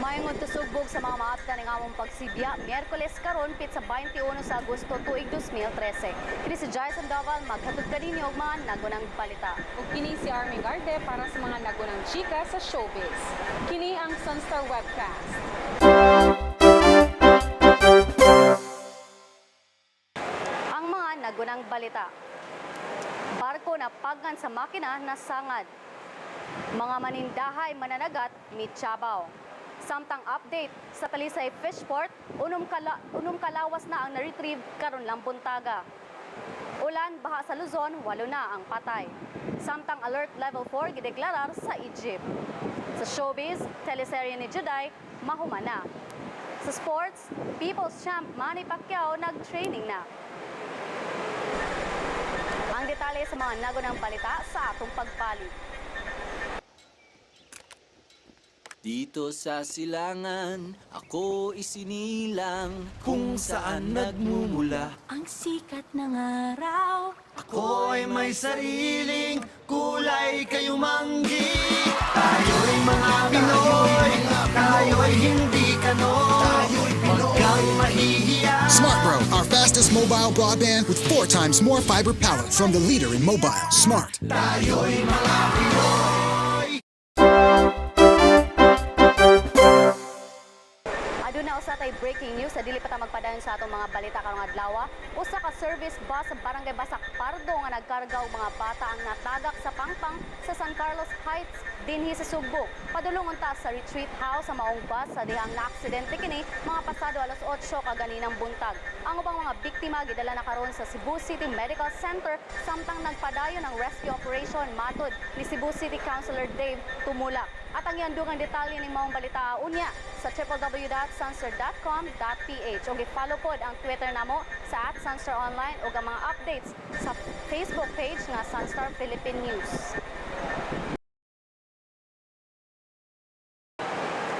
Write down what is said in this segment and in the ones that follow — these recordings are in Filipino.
Mayong tusugbog sa mga maapta ng among pagsibya, Miyerkules karon pit sa 21 sa Agosto tuig 2013. Kini si Jason Daval maghatod kaninyo og mga nagunang balita. Ug kini si Armin Garde para sa mga nagunang chika sa showbiz. Kini ang Sunstar Webcast. Ang mga nagunang balita. Barko na paggan sa makina na sangad. Mga manindahay mananagat mitsabaw. Samtang update sa Talisay Fishport, unom kalawas na ang na-retrieve karon lang buntaga. Ulan, baha sa Luzon, 8 na ang patay. Samtang alert level 4 gideklarar sa Egypt. Sa showbiz, teleserye ni Juday, mahuman na. Sa sports, People's Champ Manny Pacquiao nag-training na. Ang detalye sa mga nagunang balita sa atong pagpalit. Dito sa silangan, ako isinilang kung saan nagmumula. Ang sikat ng araw. Ako ay may sariling kulay kayumanggi. Tayo'y mga Pinoy, tayo'y hindi kanon. Huwag kang mahihiya. SmartBro, our fastest mobile broadband with 4 times more fiber power from the leader in mobile, Smart. Tayo'y mga Pinoy. Aduna usa tay breaking news sa dili pa ta magpadayon sa atong mga balita karong adlaw. Usa ka service bus sa Barangay Basak Pardo nga nagkarga og mga bata ang natagak sa pangpang sa San Carlos Heights dinhi sa Sugbo. Padulong unta sa retreat house sa maong bus sa dihang naaksidente kini mga pasado alas 8 kaganinang buntag. Ang ubang mga biktima gidala na karon sa Cebu City Medical Center samtang nagpadayon ang rescue operation matud ni Cebu City Councilor Dave Tumulak. At ang iandungang detalye ng maong balita unya sa www.sunstar.com.ph o i-follow pod ang Twitter namo sa @sunstaronline o ang mga updates sa Facebook page nga Sunstar Philippine News.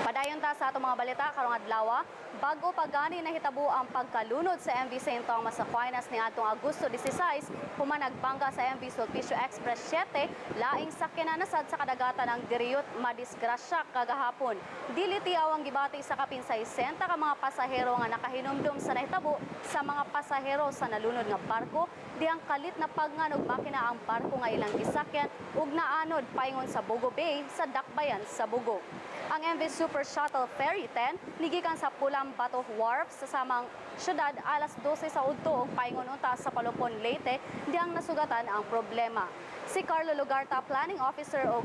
Padayon ta sa atong mga balita karong adlaw. Bago pa gani nahitabo ang pagkalunod sa MV St. Thomas Aquinas niadtong Agosto 16, human nagbangga sa MV Sulpicio Express 7, laing sakyanan nasad sa kadagatan ng Diriyot madisgrasya kagahapon. Dili tiyaw ang gibati sa kapin 60 ka mga pasahero nga nakahinumdum sa nahitabo sa mga pasahero sa nalunod nga barko, dihang kalit na pagnganog makina ang barko nga ilang gisakyan ug naanod paingon sa Bugo Bay sa Dakbayan sa Bugo. Ang MV Super Shuttle Ferry 10 nigikan sa Pulang Bato Wharf sa samang syudad alas 12 sa udto ug paingon unta sa Palopon, Leyte, dihang nasugatan ang problema. Si Carlo Lugarta, Planning Officer og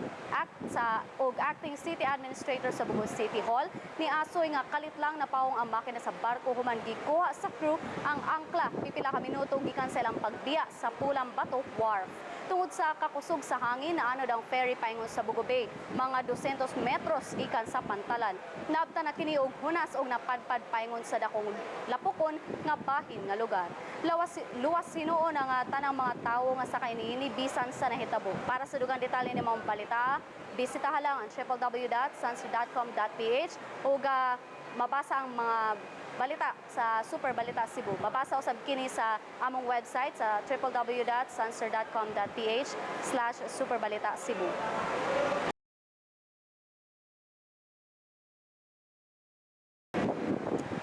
Acting City Administrator sa Bugo City Hall, niasoy nga kalit lang napaong ang makina sa barko human gikuha sa crew ang angkla pipila ka minuto gikan sa ilang pagbiya sa Pulang Bato Wharf. Tungod sa kakusog sa hangin, naanod ang ferry paingon sa Bugo Bay, mga 200 metros ikan sa pantalan. Naabta na kini og hunas og napadpad paingon sa dakong lapukon nga bahin nga lugar. Luwas hinuon ang tanang mga tawo nga sa kainiini bisan sa nahitabo. Para sa dugang detalye ni mga balita, bisitahan lang ang www.sunstar.com.ph ug mabasa ang mga balita sa Super Balita Cebu. Mabasa usab kini sa among website sa www.sunstar.com.ph/superbalita Cebu.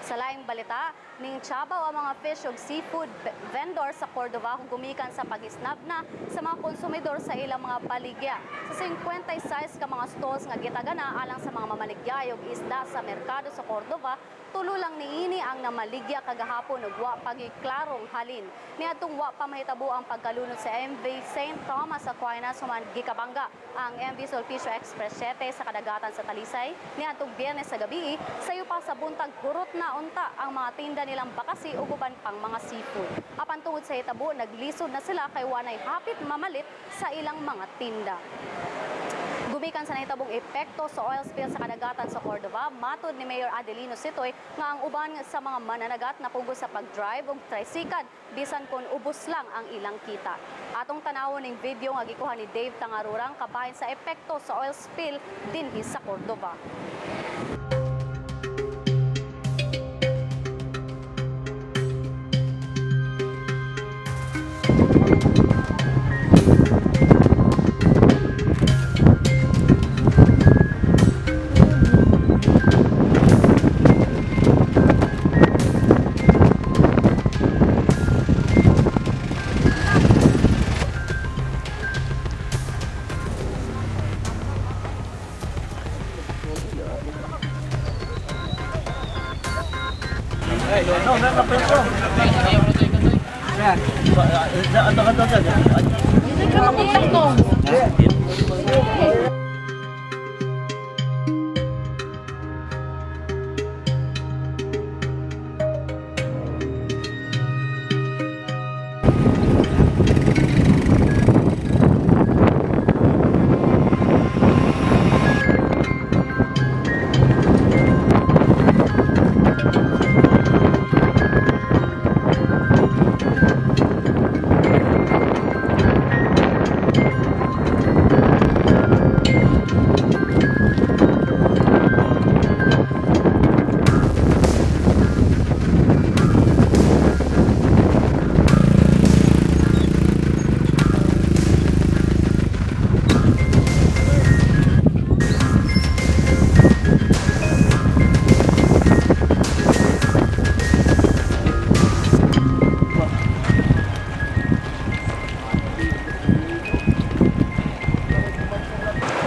Sa laing balita, ning tsabaw ang mga fish ug seafood vendor sa Cordova kung gumikan sa pagisnab na sa mga konsumidor sa ilang mga baligya. Sa 56 ka mga stalls nga gitagana alang sa mga mamaligya ug isda sa merkado sa Cordova, tulo lang niini ang namaligya kagahapon ug wa pagiklarong halin. Niadtong wa pa mahitabo ang pagkalunod sa MV St. Thomas Aquinas human gikabangga ang MV Sulpicio Express 7 sa kadagatan sa Talisay. Niadtong Biyernes sa gabi, sayo pa sa buntag hurot na unta ang mga tinda nilang bakasi ug uban pang mga seafood. Apan tungod sa hitabo, naglisod na sila kay wanay hapit mamalit sa ilang mga tinda. Gumikan sa nahitabong epekto sa oil spill sa kadagatan sa Cordova, matod ni Mayor Adelino Sitoy nga ang uban sa mga mananagat na pugos sa pag-drive ug tricycle bisan kon ubos lang ang ilang kita. Atong tanawon ning video nga gikuha ni Dave Tangarurang kabahin sa epekto sa oil spill dinhi sa Cordova.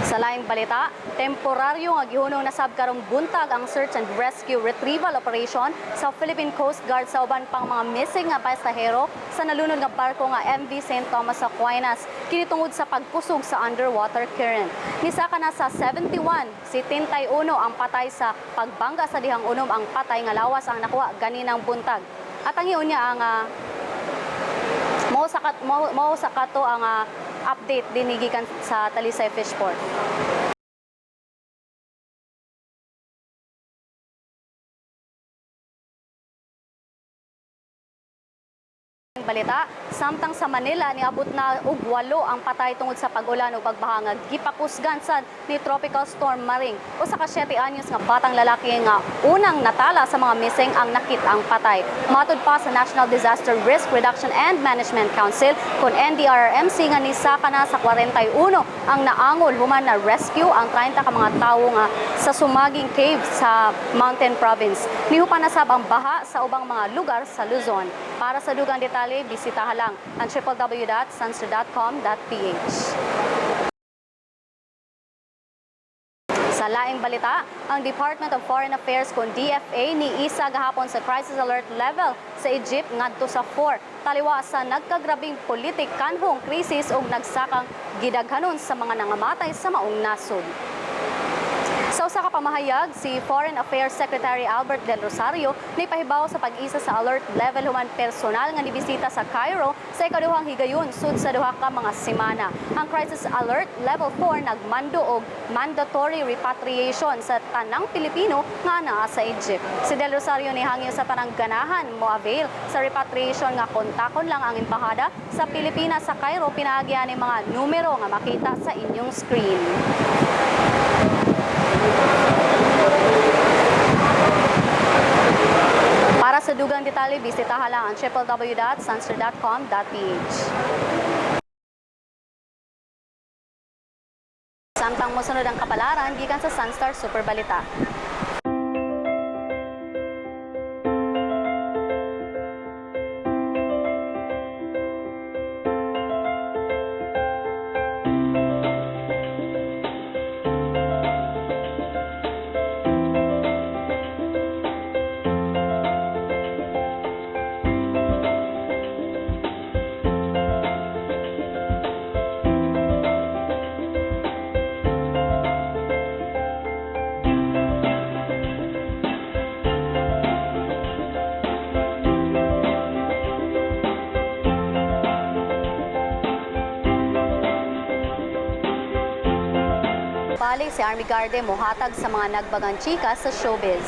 Sa laing balita, temporaryo nga gihunong nasab karong buntag ang search and rescue retrieval operation sa Philippine Coast Guard sa uban pang mga missing nga pasahero sa nalunod nga barko nga MV St. Thomas Aquinas kini tungod sa pagkusog sa underwater current. Nisaka na sa 71, si 71 ang patay sa pagbangga sa dihang unom ang patay nga lawas ang nakuha ganinang buntag. At ang iyon niya ang mao sa kato ang update dinigikan sa Talisay Fishport. Balita, samtang sa Manila niabot na og 8 ang patay tungod sa pag-ulan o pagbahangag gipakusgan sad ni Tropical Storm Maring. Usa ka 7 anyos nga batang lalaki nga unang natala sa mga missing ang nakit ang patay. Matud pa sa National Disaster Risk Reduction and Management Council kun NDRRMC nga nisaka na sa 41 ang naangol human na rescue ang 30 ka mga tawo nga sa sumaging cave sa Mountain Province. Nihupan na sab ang baha sa ubang mga lugar sa Luzon. Para sa dugang detalye, bisitahan lang ang www.sunster.com.ph. Sa laing balita, ang Department of Foreign Affairs kung DFA ni isa gahapon sa crisis alert level sa Egypt ngadto sa 4 taliwa sa nagkagrabing politik kanhong krisis ug nagsakang gidaghanon sa mga nangamatay sa maong nasod. Sa usa ka pamahayag, si Foreign Affairs Secretary Albert Del Rosario nipahibaw sa pag-isa sa alert level human personal nga nibisita sa Cairo sa ikaduhang higayon sud sa duha ka mga semana. Ang crisis alert level 4 nagmando og mandatory repatriation sa tanang Pilipino nga naa sa Egypt. Si Del Rosario nihangyo sa tanang ganahan mo avail sa repatriation nga kontakon lang ang embahada sa Pilipinas sa Cairo pinaagyan ni mga numero nga makita sa inyong screen. Para sa dugang detalye, bisitahan lang ang www.sunster.com.ph. Samtang mosunod ang kapalaran, gikan sa Sunstar Super Balita. Balik si Army Garde mohatag sa mga nagbagang chika sa showbiz.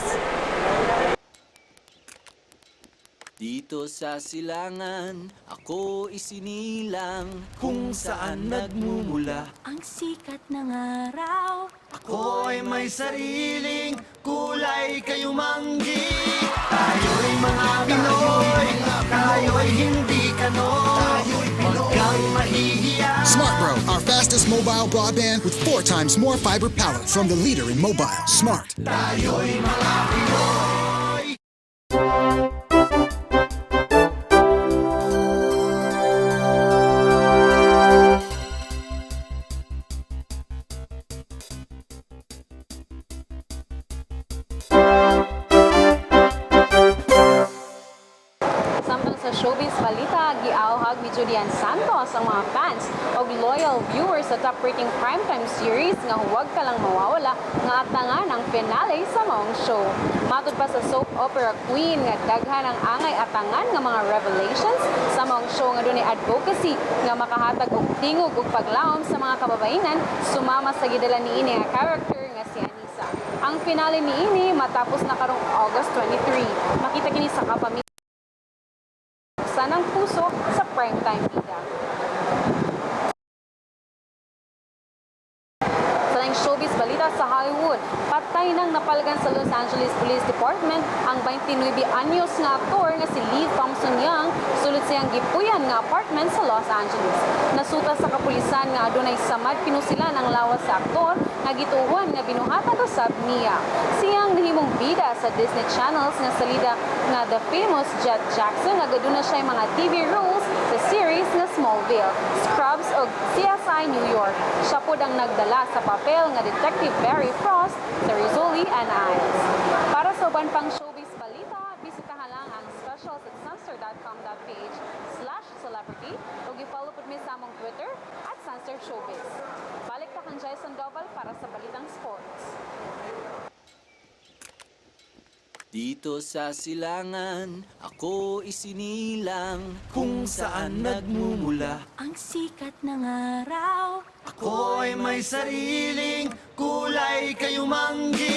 Dito sa silangan, ako isinilang kung saan nagmumula. Ang sikat ng araw. Ako ay may sariling kulay kayumanggi. Tayo'y mga Pinoy, tayo'y hindi kanon. Huwag kang mahihiya. Smart Bro, our fastest mobile broadband with 4 times more fiber power from the leader in mobile. Smart. Tayo'y mga Pinoy. showbiz balita, giauhag ni Julian Santos ang mga fans o loyal viewers sa top rating primetime series nga huwag ka lang mawawala nga atangan ang finale sa maong show. Matod pa sa soap opera queen nga daghan ang angay atangan nga mga revelations sa maong show nga dunay advocacy nga makahatag og tingog ug paglaom sa mga kababayenan sumama sa gidala niini nga character nga si Anissa. Ang finale niini matapos na karong August 23. Makita kini sa kapamilya ng puso sa primetime bida. Sa lang showbiz balita sa Hollywood, patay nang napalgan sa Los Angeles Police Department ang 29 anyos nga aktor nga si Lee Thompson Young sulod siyang gipuyan nga apartment sa Los Angeles. Nasuta sa kapulisan nga adunay samad pinusilan ang lawas sa aktor nga gituhuan nga binuhatag usab niya. Siyang nahimong bida sa Disney Channels nga salida nga The Famous Jet Jackson nga gaduna siya mga TV roles sa series nga Smallville, Scrubs ug CSI New York. Siya pod ang nagdala sa papel nga Detective Barry Frost sa Rizzoli and Isles. Para sa uban pang showbiz balita, bisitahan lang ang specials at sunster.com.ph/celebrity o i-follow pod mi sa among Twitter at Sunster Showbiz. Balik ta kang Jason Doval para sa Balitang Sports. Dito sa silangan, ako isinilang kung saan nagmumula. Ang sikat ng araw. Ako ay may sariling kulay kayumanggi.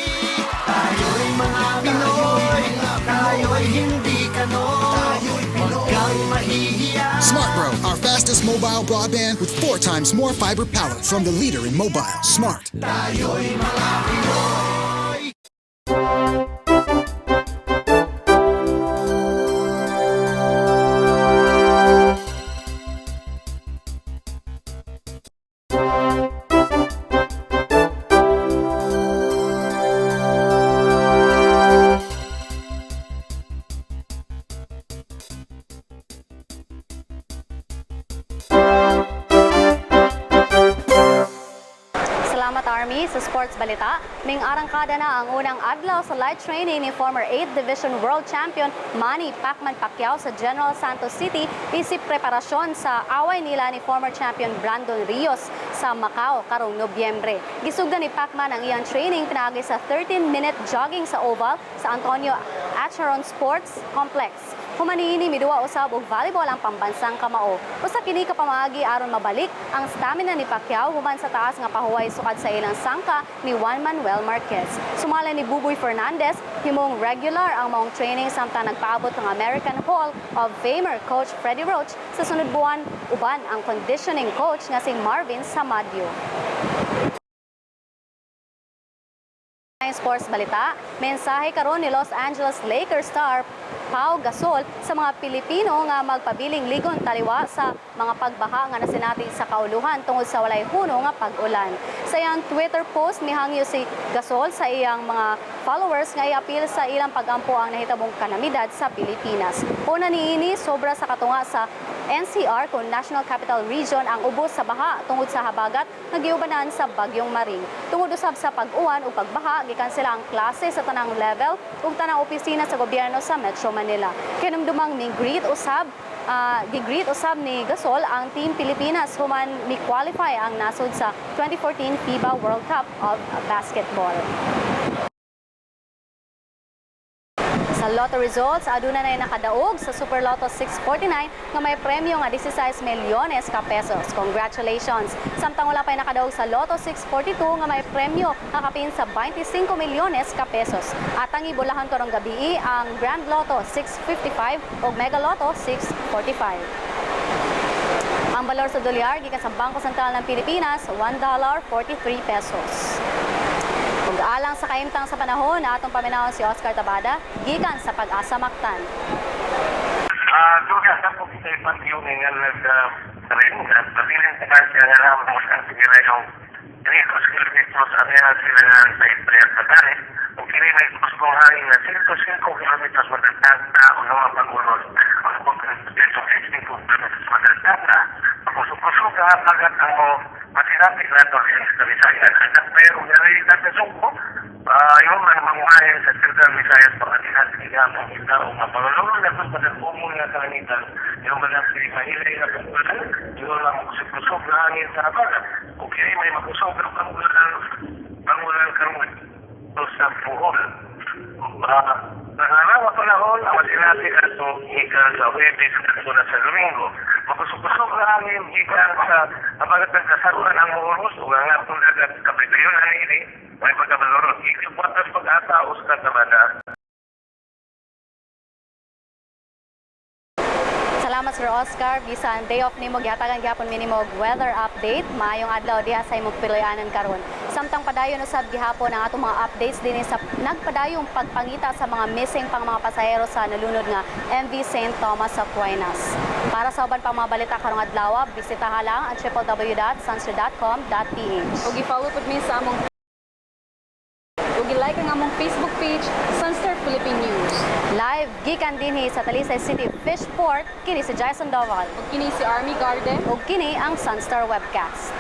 Tayo'y mga Pinoy, tayo'y hindi kanon. Huwag kang mahihiya. Smart Bro, our fastest mobile broadband with 4 times more fiber power from the leader in mobile. Smart. Tayo'y mga Pinoy. Salamat Army sa Sports Balita. Ming arangkada na ang unang adlaw sa light training ni former 8th Division World Champion Manny Pacman Pacquiao sa General Santos City isip preparasyon sa away nila ni former champion Brandon Rios sa Macau karong Nobyembre. Gisugdan ni Pacman ang iyang training pinaagi sa 13-minute jogging sa oval sa Antonio Acheron Sports Complex. Humaniini midua usab og volleyball ang pambansang kamao. Usa kini ka pamaagi aron mabalik ang stamina ni Pacquiao human sa taas nga pahuway sukad sa ilang sangka ni Juan Manuel Marquez. Sumala ni Buboy Fernandez, himong regular ang maong training samtang nagpaabot ng American Hall of Famer coach Freddie Roach sa sunod buwan uban ang conditioning coach nga si Marvin Samadio. Sports Balita, mensahe karon ni Los Angeles Lakers star Pau Gasol sa mga Pilipino nga magpabiling ligon taliwa sa mga pagbaha nga nasinati sa kauluhan tungod sa walay huno nga pag-ulan. Sa iyang Twitter post mihangyo si Gasol sa iyang mga followers nga iapil sa ilang pagampo ang nahitabong kalamidad sa Pilipinas. Una niini sobra sa katunga sa NCR kung National Capital Region ang ubos sa baha tungod sa habagat nga giubanan sa Bagyong Maring. Tungod usab sa pag-uwan o pagbaha, gikansela ang klase sa tanang level ug tanang opisina sa gobyerno sa Metro Manila. Kinumdumang ni-greet usab ni Gasol ang Team Pilipinas human mi-qualify ang nasod sa 2014 FIBA World Cup of Basketball. Sa Lotto results, aduna na nakadaog sa Super Lotto 649 nga may premyo nga 16 milyones ka pesos. Congratulations! Samtang wala pa'y nakadaog sa Lotto 642 nga may premyo nga kapin sa 25 milyones ka pesos. At ang ibulahan karong gabi ang Grand Lotto 655 o Mega Lotto 645. Ang balor sa dolyar gikan sa Bangko Sentral ng Pilipinas, $1.43 pesos. Ug alang sa kaimtang sa panahon na atong paminawon si Oscar Tabada, gikan sa Pag-asa Mactan. Duga sa po kita ipatiyong nga nag-rin at pabiling ka siya nga naman mo sa sigila yung 3 kilometros area sila nga sa Ibrahim Patane. Kung kini may kusong hangin na 5 kilometros matatag na o naman pag-unos. Ang pag-kilometros 5 kilometros matatag na. Pag-kusong ka agad ang mo matinapit na ito sa Bisaya. Pero nga rin natin sungko, yung manguhahin sa Central Visayas pagkatihan sigamang isda o mapalulungan na kung pagkakumong nga kanitan yung mga mahilay na pagkulan yung mga kusog na hangin sa abada o kaya may makusog na pangulan karungan sa puhol. Nangalawa panahon ang masinati ato ika sa Huwebes at na sa Domingo. Makusog-kusog na hangin ika sa abagat ng kasaruan ang muros o nga itong dagat kapitayon na ini may pagkabalorot. Ikibuatas pag-ataos ka tabada. Salamat Sir Oscar. Bisan day off nimo gihatagan gyapon minimo og weather update. Maayong adlaw diha sa imong piloyanan karon. Samtang padayon usab gihapon ang atong mga updates dinhi sa nagpadayong pagpangita sa mga missing pang mga pasahero sa nalunod nga MV St. Thomas Aquinas. Para sa uban pang mga balita karong adlaw, bisitaha lang ang www.sunster.com.ph. Ug i-follow pud mi sa among ug i-like ang among Facebook page Sunstar Philippine News. Live gikan dinhi sa Talisay City Fishport, kini si Jason Doval. Ug kini si Army Garden. Ug kini ang Sunstar Webcast.